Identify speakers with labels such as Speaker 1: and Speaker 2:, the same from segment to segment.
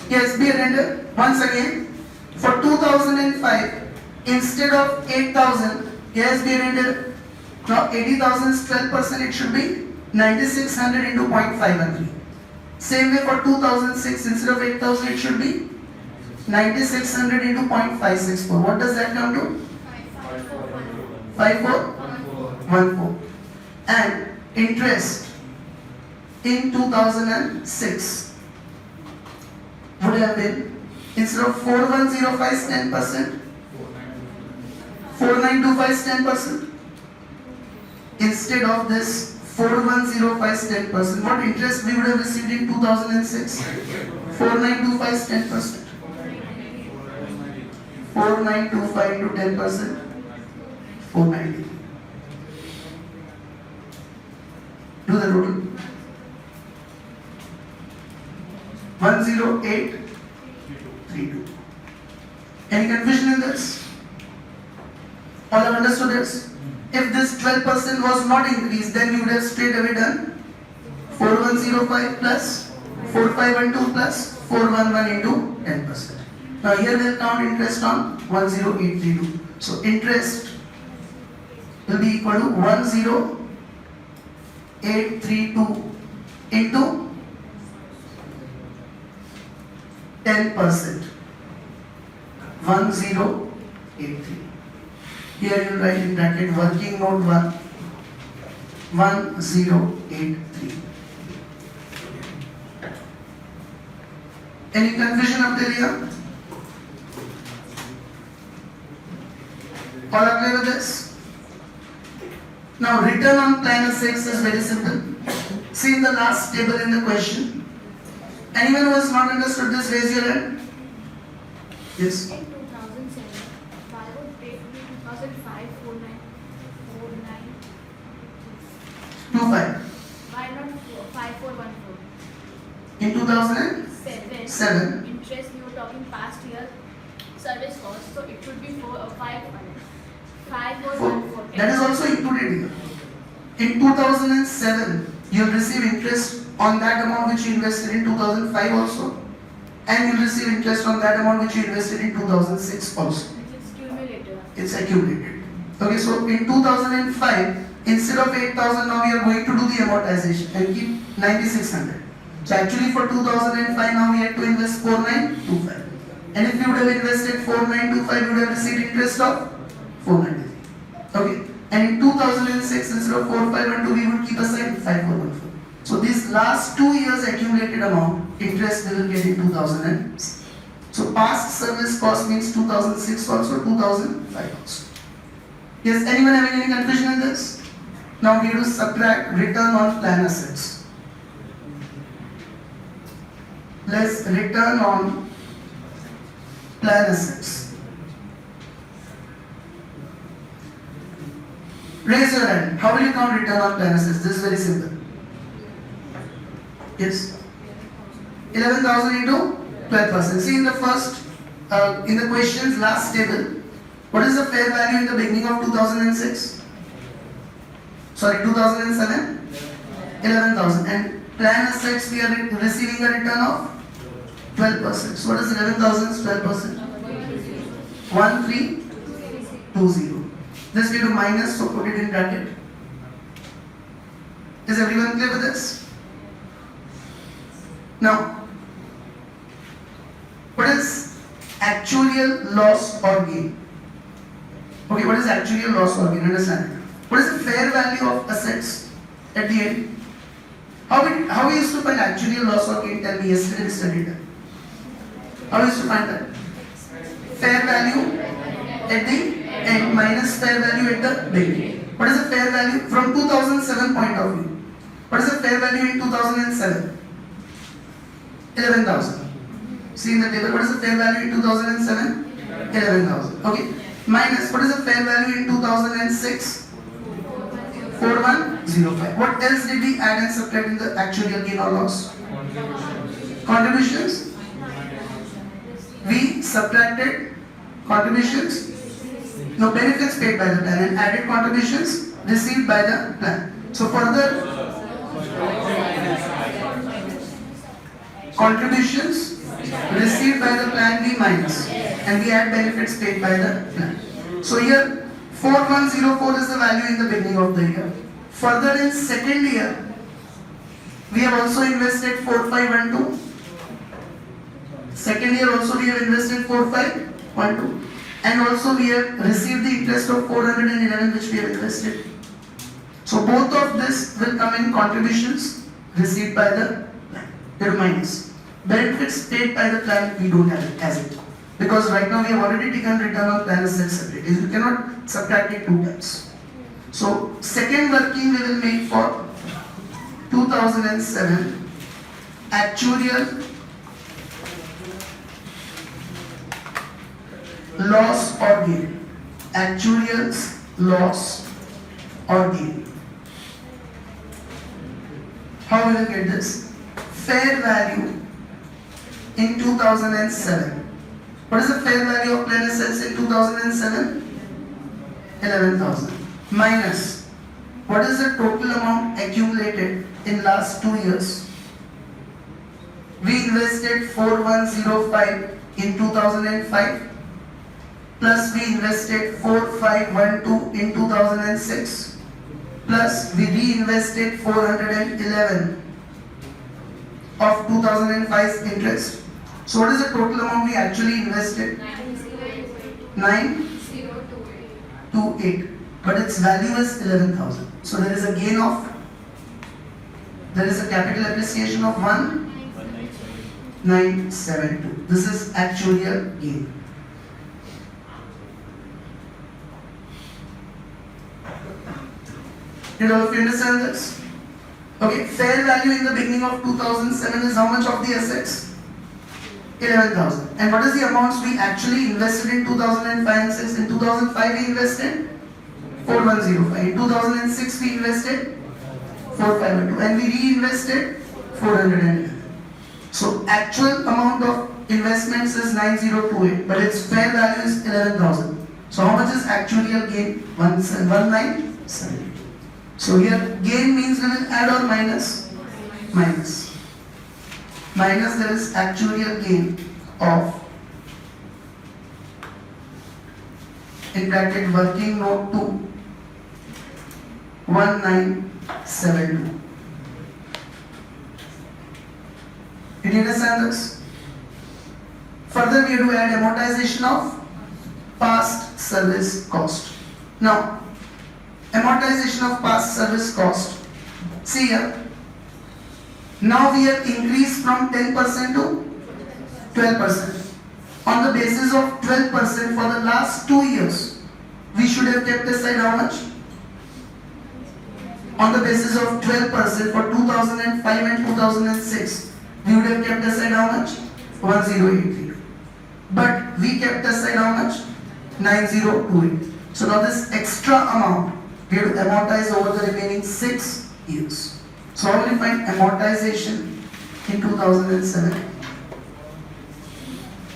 Speaker 1: Yes, be attentive. Once again, for 2005, instead of 8,000, yes, be attentive. Now 80,000 is 12%, it should be 9600 into 0.513. Same way for 2006, instead of 8,000, it should be 9600 into 0.564. What does that come to? 5414. And interest in 2006 would have been, instead of 4105 is 10%, 4925 is 10%. Instead of this 4105 is 10%, what interest we would have received in 2006? 4925 is 10%. 4925 into 10%, 490. Do the total. 10832. Any confusion in this? All have understood this? If this 12% was not increased, then we would have straight away done 4105 plus 4512 plus 411 into 10%. Now here we will count interest on 10832. So interest will be equal to 10832 into 10%. 1083. Here you write in bracket working note 1 1083. Any confusion up there here? All are clear with this? Now return on plan assets is very simple. See in the last table in the question. Anyone who has not understood this, raise your hand. Yes.
Speaker 2: In 2007, why would rate be 2005 4949?
Speaker 1: 25.
Speaker 2: Why not 5414?
Speaker 1: In 2007.
Speaker 2: 7. Interest, we were talking past year service cost, so it should be 5414.
Speaker 1: That is also included here. In 2007, you will receive interest on that amount which you invested in 2005 also, and you will receive interest on that amount which you invested in 2006 also.
Speaker 2: It's cumulative.
Speaker 1: It's accumulated. Okay, so in 2005, instead of 8,000, now we are going to do the amortization and keep 9,600. So actually for 2005, now we had to invest 4,925. And if you would have invested 4,925, you would have received interest of 493. Okay. And in 2006, instead of 4,512, we would keep aside 5,414. So these last 2 years accumulated amount, interest we will get in 2006. So past service cost means 2006 also, 2005 also. Yes, anyone having any confusion in this? Now we have to subtract return on plan assets. Let's return on plan assets. Raise your hand. How will you count return on plan assets? This is very simple. Yes. 11,000 into 12%. See in the first, in the questions last table, what is the fair value in the beginning of 2006? Sorry, 2007? 11,000. And plan assets we are receiving a return of 12%. So what is 11,000 is 12%? 1320. This we do minus, so put it in bracket. Is everyone clear with this? Now, what is actuarial loss or gain? Okay, what is actuarial loss or gain? Understand it. What is the fair value of assets at the end? How we used to find actuarial loss or gain? Tell me, yesterday we studied that. How we used to find that? Fair value at the end minus fair value at the beginning. What is the fair value from 2007 point of view? What is the fair value in 2007? 11,000. See in the table, what is the fair value in 2007? 11,000. Okay. Minus, what is the fair value in 2006? 4105. What else did we add and subtract in the actuarial gain or loss? Contributions. We subtracted contributions. No, benefits paid by the plan and added contributions received by the plan. So further, contributions received by the plan B minus, and we add benefits paid by the plan. So here 4104 is the value in the beginning of the year. Further in second year, we have also invested 4512. Second year also we have invested 4512, and also we have received the interest of 411 which we have invested. So both of this will come in contributions received by the plan, minus. Benefits paid by the plan, we don't have it as it, because right now we have already taken return on plan assets separately. You cannot subtract it two times. So second working we will make for 2007 actuarial loss or gain. Actuarial's loss or gain. How will you get this? Fair value in 2007. What is the fair value of plan assets in 2007? 11,000. Minus, what is the total amount accumulated in last 2 years? We invested 4105 in 2005, plus we invested 4512 in 2006, plus we reinvested 411 of 2005's interest. So what is the total amount we actually invested? 9028. But its value is 11,000. So there is a gain of, there is a capital appreciation of 1972. This is actuarial gain. Did all of you understand this? Okay, fair value in the beginning of 2007 is how much of the assets? 11,000. And what is the amounts we actually invested in 2005 and 6? In 2005 we invested 4105. In 2006 we invested 4512, and we reinvested 411. So actual amount of investments is 9028, but its fair value is 11,000. So how much is actuarial gain? 1970. So here gain means we will add or minus? Minus. Minus, there is actuarial gain of, in bracket working note 2, 1972. Did you understand this? Further we have to add amortization of past service cost. Now, amortization of past service cost. See here. Now we have increased from 10% to 12%. On the basis of 12% for the last 2 years, we should have kept aside how much? On the basis of 12% for 2005 and 2006, we would have kept aside how much? 1083. But we kept aside how much? 9028. So now this extra amount we have to amortize over the remaining 6 years. So how will you find amortization in 2007?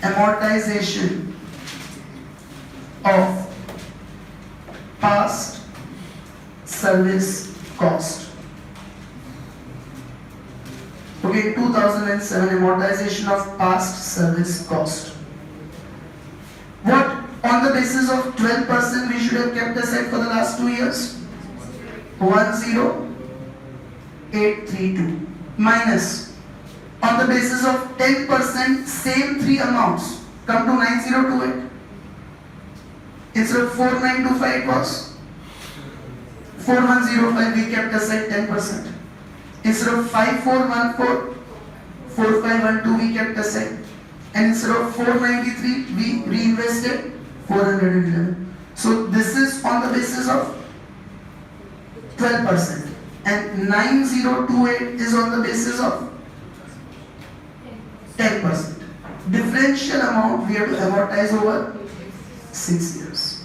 Speaker 1: Amortization of past service cost. Okay, 2007 amortization of past service cost. What on the basis of 12% we should have kept aside for the last 2 years? 10832 minus, on the basis of 10%, same 3 amounts come to 9028. Instead of 4925 it was 4105, we kept aside 10%. Instead of 5414, 4512 we kept aside, and instead of 493 we reinvested 411. So this is on the basis of 12%, and 9028 is on the basis of 10%. Differential amount we have to amortize over 6 years.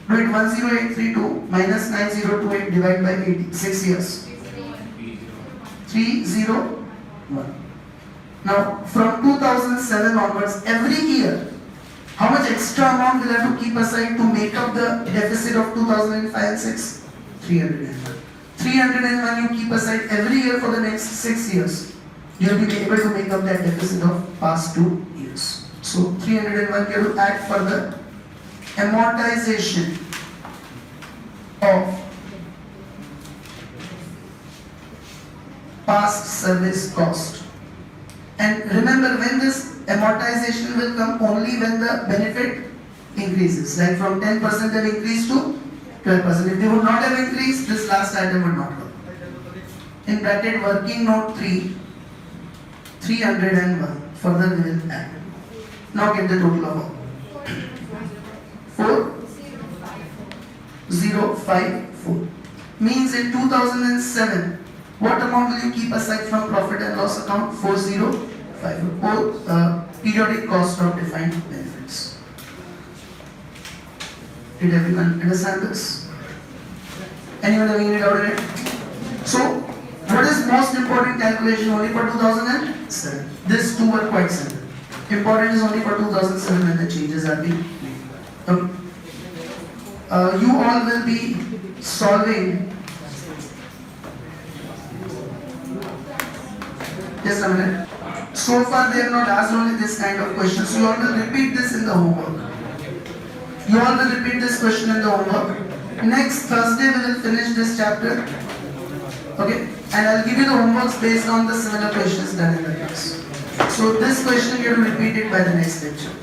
Speaker 1: Do it. 10832 minus 9028 divided by 6 years. 301. Now from 2007 onwards, every year, how much extra amount will have to keep aside to make up the deficit of 2005 and 6? 301. 301 you keep aside every year for the next 6 years. you'll be able to make up that deficit of past 2 years. So 301 you have to add further amortization of past service cost. And remember, when this amortization will come only when the benefit increases, like from 10% have increased to 12%. If they would not have increased, this last item would not come. In bracket working note 3, 301, further we will add. Now get the total of all. 4054. Means in 2007, what amount will you keep aside from profit and loss account? 4054. Periodic cost of defined benefits. Did everyone understand this? Anyone having any doubt in it? So, what is most important calculation only for 2007? These two were quite simple. Important is only for 2007 when the changes are being made. Okay. You all will be solving. Just a minute. So far they have not asked only this kind of questions. You all will repeat this in the homework. You all will repeat this question in the homework. Next Thursday we will finish this chapter. Okay? And I'll give you the homeworks based on the similar questions done in the class. So this question you have to repeat it by the next lecture.